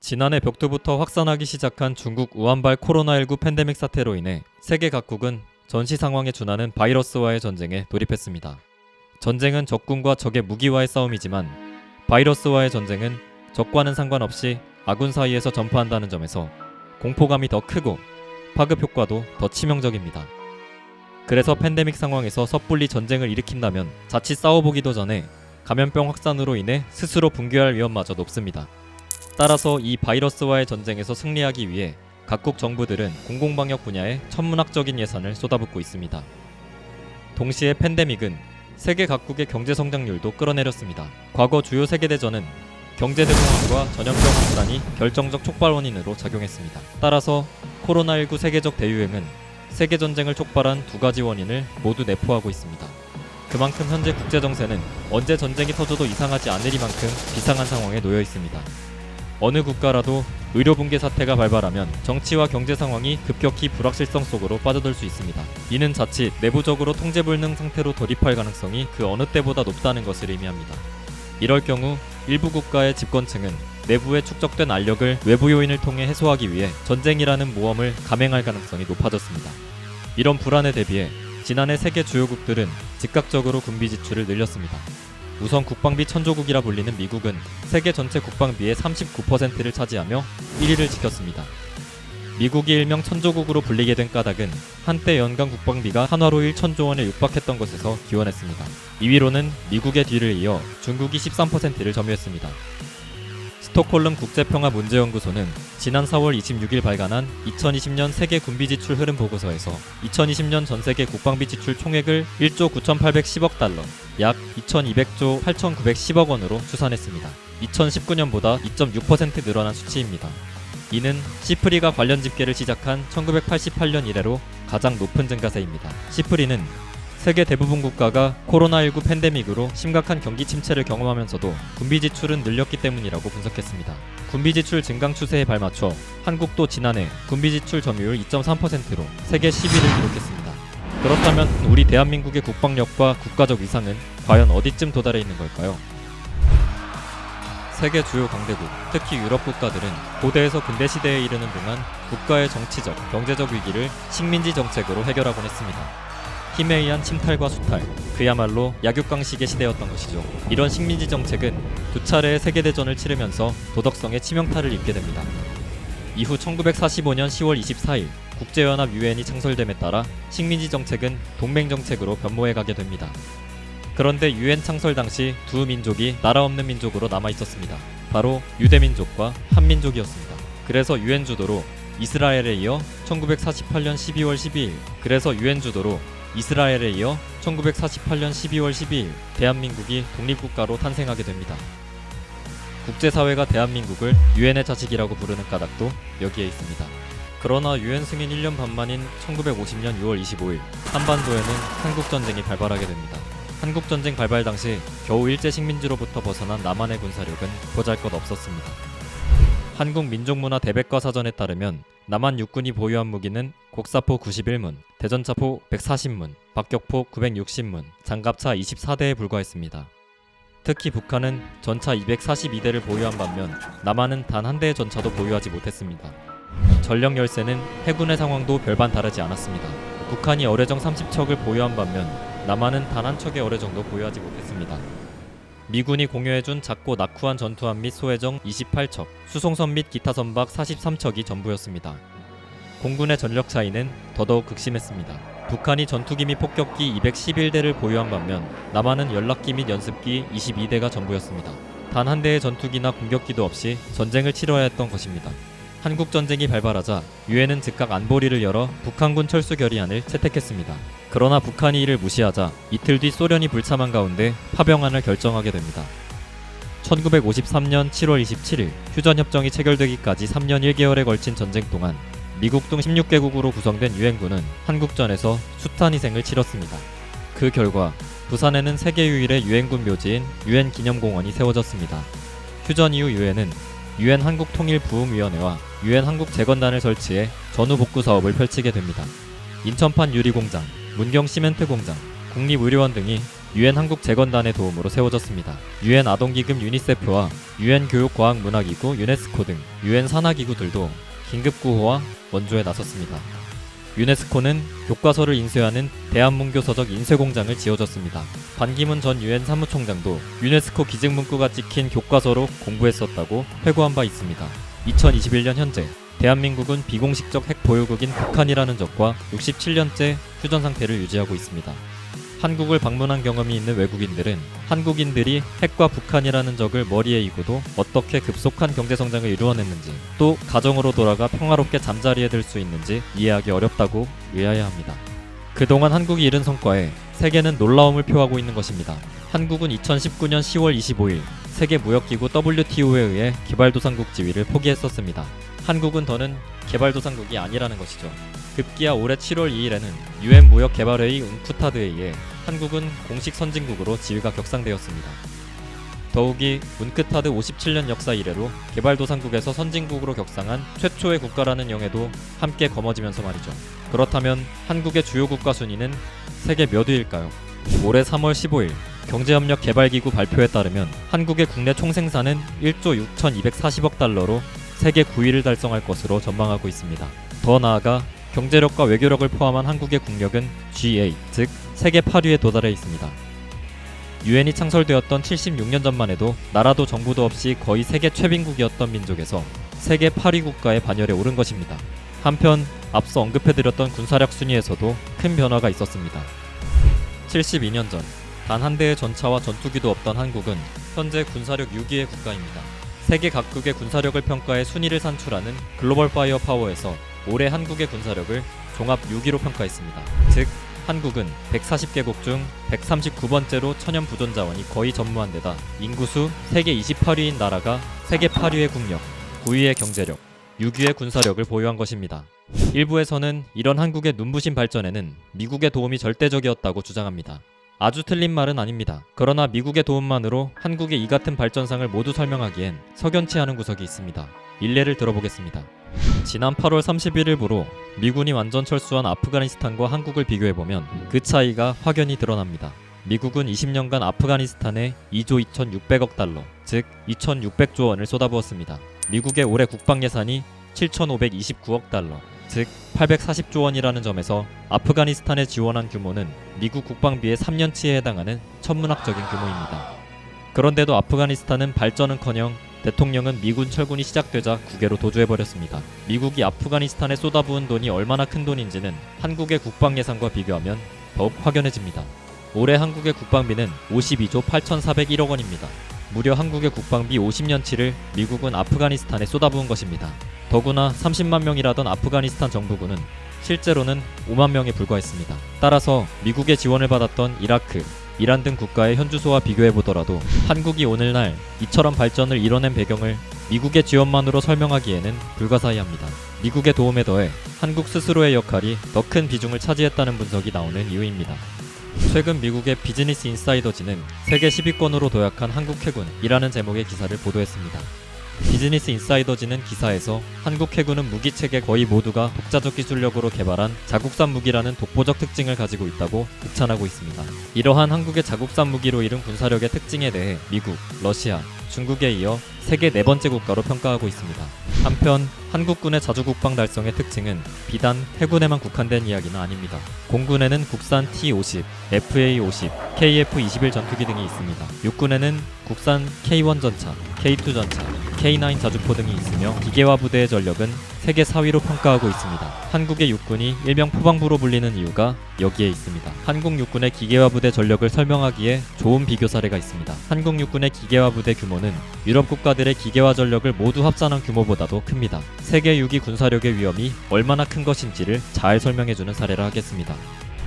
지난해 벽두부터 확산하기 시작한 중국 우한발 코로나19 팬데믹 사태로 인해 세계 각국은 전시 상황에 준하는 바이러스와의 전쟁에 돌입했습니다. 전쟁은 적군과 적의 무기와의 싸움이지만 바이러스와의 전쟁은 적과는 상관없이 아군 사이에서 전파한다는 점에서 공포감이 더 크고 파급 효과도 더 치명적입니다. 그래서 팬데믹 상황에서 섣불리 전쟁을 일으킨다면 자칫 싸워보기도 전에 감염병 확산으로 인해 스스로 붕괴할 위험마저 높습니다. 따라서 이 바이러스와의 전쟁에서 승리하기 위해 각국 정부들은 공공방역 분야에 천문학적인 예산을 쏟아붓고 있습니다. 동시에 팬데믹은 세계 각국의 경제 성장률도 끌어내렸습니다. 과거 주요 세계대전은 경제대공황과 전염병 확산이 결정적 촉발 원인으로 작용했습니다. 따라서 코로나19 세계적 대유행은 세계전쟁을 촉발한 두 가지 원인을 모두 내포하고 있습니다. 그만큼 현재 국제정세는 언제 전쟁이 터져도 이상하지 않으리만큼 비상한 상황에 놓여 있습니다. 어느 국가라도 의료붕괴 사태가 발발하면 정치와 경제 상황이 급격히 불확실성 속으로 빠져들 수 있습니다. 이는 자칫 내부적으로 통제불능 상태로 돌입할 가능성이 그 어느 때보다 높다는 것을 의미합니다. 이럴 경우 일부 국가의 집권층은 내부에 축적된 알력을 외부 요인을 통해 해소하기 위해 전쟁이라는 모험을 감행할 가능성이 높아졌습니다. 이런 불안에 대비해 지난해 세계 주요국들은 즉각적으로 군비 지출을 늘렸습니다. 우선 국방비 천조국이라 불리는 미국은 세계 전체 국방비의 39%를 차지하며 1위를 지켰습니다. 미국이 일명 천조국으로 불리게 된 까닭은 한때 연간 국방비가 한화로 1천조 원에 육박했던 것에서 기원했습니다. 2위로는 미국의 뒤를 이어 중국이 13%를 점유했습니다. 스톡홀름 국제평화문제연구소는 지난 4월 26일 발간한 2020년 세계 군비 지출 흐름 보고서에서 2020년 전 세계 국방비 지출 총액을 1조 9,810억 달러, 약 2,200조 8,910억 원으로 추산했습니다. 2019년보다 2.6% 늘어난 수치입니다. 이는 시프리가 관련 집계를 시작한 1988년 이래로 가장 높은 증가세입니다. 시프리는 세계 대부분 국가가 코로나19 팬데믹으로 심각한 경기 침체를 경험하면서도 군비 지출은 늘렸기 때문이라고 분석했습니다. 군비 지출 증강 추세에 발맞춰 한국도 지난해 군비 지출 점유율 2.3%로 세계 10위를 기록했습니다. 그렇다면 우리 대한민국의 국방력과 국가적 위상은 과연 어디쯤 도달해 있는 걸까요? 세계 주요 강대국, 특히 유럽 국가들은 고대에서 근대 시대에 이르는 동안 국가의 정치적, 경제적 위기를 식민지 정책으로 해결하곤 했습니다. 힘에 의한 침탈과 수탈, 그야말로 약육강식의 시대였던 것이죠. 이런 식민지 정책은 두 차례의 세계대전을 치르면서 도덕성에 치명타를 입게 됩니다. 이후 1945년 10월 24일 국제연합 유엔이 창설됨에 따라 식민지 정책은 동맹 정책으로 변모해가게 됩니다. 그런데 유엔 창설 당시 두 민족이 나라 없는 민족으로 남아있었습니다. 바로 유대민족과 한민족이었습니다. 그래서 유엔 주도로 이스라엘에 이어 1948년 12월 12일 이스라엘에 이어 1948년 12월 12일 대한민국이 독립국가로 탄생하게 됩니다. 국제사회가 대한민국을 유엔의 자식이라고 부르는 까닭도 여기에 있습니다. 그러나 유엔 승인 1년 반 만인 1950년 6월 25일 한반도에는 한국전쟁이 발발하게 됩니다. 한국전쟁 발발 당시 겨우 일제식민지로부터 벗어난 남한의 군사력은 보잘것없었습니다. 한국민족문화 대백과사전에 따르면 남한 육군이 보유한 무기는 곡사포 91문, 대전차포 140문, 박격포 960문, 장갑차 24대에 불과했습니다. 특히 북한은 전차 242대를 보유한 반면 남한은 단 한 대의 전차도 보유하지 못했습니다. 전력 열세는 해군의 상황도 별반 다르지 않았습니다. 북한이 어뢰정 30척을 보유한 반면 남한은 단 한 척의 어뢰정도 보유하지 못했습니다. 미군이 공여해준 작고 낙후한 전투함 및 소해정 28척, 수송선 및 기타 선박 43척이 전부였습니다. 공군의 전력 차이는 더더욱 극심했습니다. 북한이 전투기 및 폭격기 211대를 보유한 반면 남한은 연락기 및 연습기 22대가 전부였습니다. 단 한 대의 전투기나 공격기도 없이 전쟁을 치러야 했던 것입니다. 한국전쟁이 발발하자 유엔은 즉각 안보리를 열어 북한군 철수 결의안을 채택했습니다. 그러나 북한이 이를 무시하자 이틀 뒤 소련이 불참한 가운데 파병안을 결정하게 됩니다. 1953년 7월 27일 휴전협정이 체결되기까지 3년 1개월에 걸친 전쟁 동안 미국 등 16개국으로 구성된 유엔군은 한국전에서 숱한 희생을 치렀습니다. 그 결과 부산에는 세계 유일의 유엔군 묘지인 유엔 기념공원이 세워졌습니다. 휴전 이후 유엔은 유엔 한국통일부음위원회와 유엔 한국재건단을 설치해 전후 복구 사업을 펼치게 됩니다. 인천판 유리공장, 문경 시멘트 공장, 국립의료원 등이 유엔 한국재건단의 도움으로 세워졌습니다. 유엔 아동기금 유니세프와 유엔 교육과학문화기구 유네스코 등 유엔 산하기구들도 긴급구호와 원조에 나섰습니다. 유네스코는 교과서를 인쇄하는 대한문교서적 인쇄공장을 지어줬습니다. 반기문 전 유엔 사무총장도 유네스코 기증문구가 찍힌 교과서로 공부했었다고 회고한 바 있습니다. 2021년 현재 대한민국은 비공식적 핵 보유국인 북한이라는 적과 67년째 휴전 상태를 유지하고 있습니다. 한국을 방문한 경험이 있는 외국인들은 한국인들이 핵과 북한이라는 적을 머리에 이고도 어떻게 급속한 경제성장을 이루어냈는지, 또 가정으로 돌아가 평화롭게 잠자리에 들 수 있는지 이해하기 어렵다고 의아해합니다. 그동안 한국이 이룬 성과에 세계는 놀라움을 표하고 있는 것입니다. 한국은 2019년 10월 25일 세계무역기구 WTO에 의해 개발도상국 지위를 포기했었습니다. 한국은 더는 개발도상국이 아니라는 것이죠. 급기야 올해 7월 2일에는 유엔 무역개발회의 운쿠타드에 의해 한국은 공식 선진국으로 지위가 격상되었습니다. 더욱이 운크타드 57년 역사 이래로 개발도상국에서 선진국으로 격상한 최초의 국가라는 영예도 함께 거머쥐면서 말이죠. 그렇다면 한국의 주요 국가 순위는 세계 몇 위일까요? 올해 3월 15일 경제협력 개발기구 발표에 따르면 한국의 국내 총생산은 1조 6,240억 달러로 세계 9위를 달성할 것으로 전망하고 있습니다. 더 나아가 경제력과 외교력을 포함한 한국의 국력은 G8, 즉 세계 8위에 도달해 있습니다. 유엔이 창설되었던 76년 전만 해도 나라도 정부도 없이 거의 세계 최빈국이었던 민족에서 세계 8위 국가의 반열에 오른 것입니다. 한편 앞서 언급해드렸던 군사력 순위에서도 큰 변화가 있었습니다. 72년 전 단 한 대의 전차와 전투기도 없던 한국은 현재 군사력 6위의 국가입니다. 세계 각국의 군사력을 평가해 순위를 산출하는 글로벌 파이어 파워에서 올해 한국의 군사력을 종합 6위로 평가했습니다. 즉 한국은 140개국 중 139번째로 천연 부존 자원이 거의 전무한 데다 인구수 세계 28위인 나라가 세계 8위의 국력, 9위의 경제력, 6위의 군사력을 보유한 것입니다. 일부에서는 이런 한국의 눈부신 발전에는 미국의 도움이 절대적이었다고 주장합니다. 아주 틀린 말은 아닙니다. 그러나 미국의 도움만으로 한국의 이 같은 발전상을 모두 설명하기엔 석연치 않은 구석이 있습니다. 일례를 들어보겠습니다. 지난 8월 31일부로 미군이 완전 철수한 아프가니스탄과 한국을 비교해보면 그 차이가 확연히 드러납니다. 미국은 20년간 아프가니스탄에 2조 2,600억 달러, 즉 2,600조 원을 쏟아부었습니다. 미국의 올해 국방 예산이 7,529억 달러, 즉 840조 원이라는 점에서 아프가니스탄에 지원한 규모는 미국 국방비의 3년치에 해당하는 천문학적인 규모입니다. 그런데도 아프가니스탄은 발전은커녕 대통령은 미군 철군이 시작되자 국외로 도주해버렸습니다. 미국이 아프가니스탄에 쏟아부은 돈이 얼마나 큰 돈인지는 한국의 국방 예산과 비교하면 더욱 확연해집니다. 올해 한국의 국방비는 52조 8,401억 원입니다. 무려 한국의 국방비 50년치를 미국은 아프가니스탄에 쏟아부은 것입니다. 더구나 30만 명이라던 아프가니스탄 정부군은 실제로는 5만 명에 불과했습니다. 따라서 미국의 지원을 받았던 이라크, 이란 등 국가의 현주소와 비교해보더라도 한국이 오늘날 이처럼 발전을 이뤄낸 배경을 미국의 지원만으로 설명하기에는 불가사의합니다. 미국의 도움에 더해 한국 스스로의 역할이 더 큰 비중을 차지했다는 분석이 나오는 이유입니다. 최근 미국의 비즈니스 인사이더지는 세계 10위권으로 도약한 한국 해군이라는 제목의 기사를 보도했습니다. 비즈니스 인사이더지는 기사에서 한국 해군은 무기체계 거의 모두가 독자적 기술력으로 개발한 자국산 무기라는 독보적 특징을 가지고 있다고 극찬하고 있습니다. 이러한 한국의 자국산 무기로 이룬 군사력의 특징에 대해 미국, 러시아, 중국에 이어 세계 4번째 국가로 평가하고 있습니다. 한편 한국군의 자주국방 달성의 특징은 비단 해군에만 국한된 이야기는 아닙니다. 공군에는 국산 T-50, FA-50, KF-21 전투기 등이 있습니다. 육군에는 국산 K-1 전차, K-2 전차, K-9 자주포 등이 있으며 기계화 부대의 전력은 세계 4위로 평가하고 있습니다. 한국의 육군이 일명 포방부로 불리는 이유가 여기에 있습니다. 한국 육군의 기계화 부대 전력을 설명하기에 좋은 비교 사례가 있습니다. 한국 육군의 기계화 부대 규모는 유럽 국가들의 기계화 전력을 모두 합산한 규모보다도 큽니다. 세계 6위 군사력의 위험이 얼마나 큰 것인지를 잘 설명해주는 사례를 하겠습니다.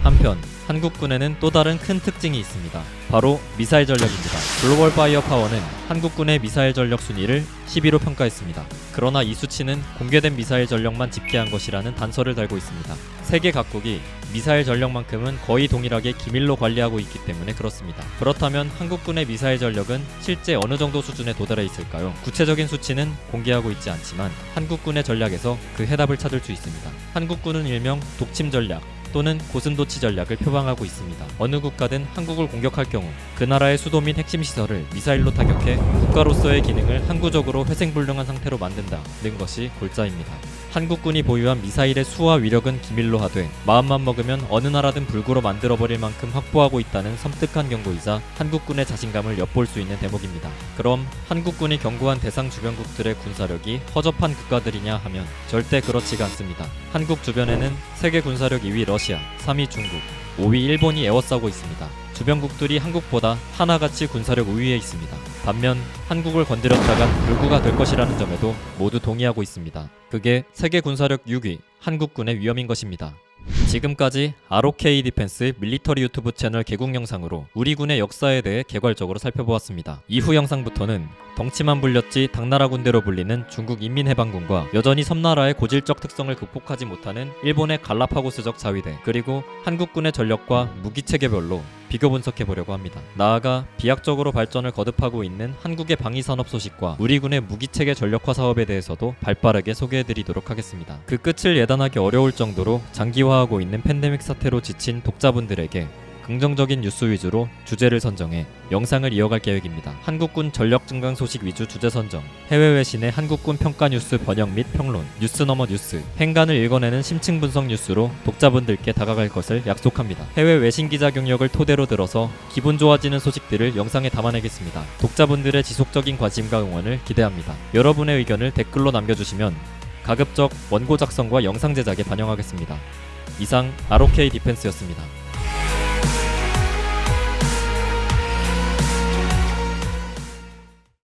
한편 한국군에는 또 다른 큰 특징이 있습니다. 바로 미사일 전력입니다. 글로벌 파이어 파워는 한국군의 미사일 전력 순위를 10위로 평가했습니다. 그러나 이 수치는 공개된 미사일 전력만 집계한 것이라는 단서를 달고 있습니다. 세계 각국이 미사일 전력만큼은 거의 동일하게 기밀로 관리하고 있기 때문에 그렇습니다. 그렇다면 한국군의 미사일 전력은 실제 어느 정도 수준에 도달해 있을까요? 구체적인 수치는 공개하고 있지 않지만 한국군의 전략에서 그 해답을 찾을 수 있습니다. 한국군은 일명 독침 전략, 또는 고슴도치 전략을 표방하고 있습니다. 어느 국가든 한국을 공격할 경우 그 나라의 수도 및 핵심 시설을 미사일로 타격해 국가로서의 기능을 항구적으로 회생불능한 상태로 만든다는 것이 골자입니다. 한국군이 보유한 미사일의 수와 위력은 기밀로 하되 마음만 먹으면 어느 나라든 불구로 만들어버릴 만큼 확보하고 있다는 섬뜩한 경고이자 한국군의 자신감을 엿볼 수 있는 대목입니다. 그럼 한국군이 경고한 대상 주변국들의 군사력이 허접한 국가들이냐 하면 절대 그렇지가 않습니다. 한국 주변에는 세계 군사력 2위 러시아, 3위 중국, 5위 일본이 에워싸고 있습니다. 주변국들이 한국보다 하나같이 군사력 우위에 있습니다. 반면 한국을 건드렸다간 불구가 될 것이라는 점에도 모두 동의하고 있습니다. 그게 세계 군사력 6위 한국군의 위험인 것입니다. 지금까지 ROK 디펜스 밀리터리 유튜브 채널 개국 영상으로 우리 군의 역사에 대해 개괄적으로 살펴보았습니다. 이후 영상부터는 덩치만 불렸지 당나라 군대로 불리는 중국 인민해방군과 여전히 섬나라의 고질적 특성을 극복하지 못하는 일본의 갈라파고스적 자위대, 그리고 한국군의 전력과 무기체계별로 비교 분석해보려고 합니다. 나아가 비약적으로 발전을 거듭하고 있는 한국의 방위산업 소식과 우리 군의 무기체계 전력화 사업에 대해서도 발빠르게 소개해드리도록 하겠습니다. 그 끝을 예단하기 어려울 정도로 장기화하고 있는 팬데믹 사태로 지친 독자분들에게 긍정적인 뉴스 위주로 주제를 선정해 영상을 이어갈 계획입니다. 한국군 전력 증강 소식 위주 주제 선정, 해외 외신의 한국군 평가 뉴스 번역 및 평론, 뉴스 너머 뉴스, 행간을 읽어내는 심층 분석 뉴스로 독자분들께 다가갈 것을 약속합니다. 해외 외신 기자 경력을 토대로 들어서 기분 좋아지는 소식들을 영상에 담아내겠습니다. 독자분들의 지속적인 관심과 응원을 기대합니다. 여러분의 의견을 댓글로 남겨주시면 가급적 원고 작성과 영상 제작에 반영하겠습니다. 이상 ROK 디펜스였습니다.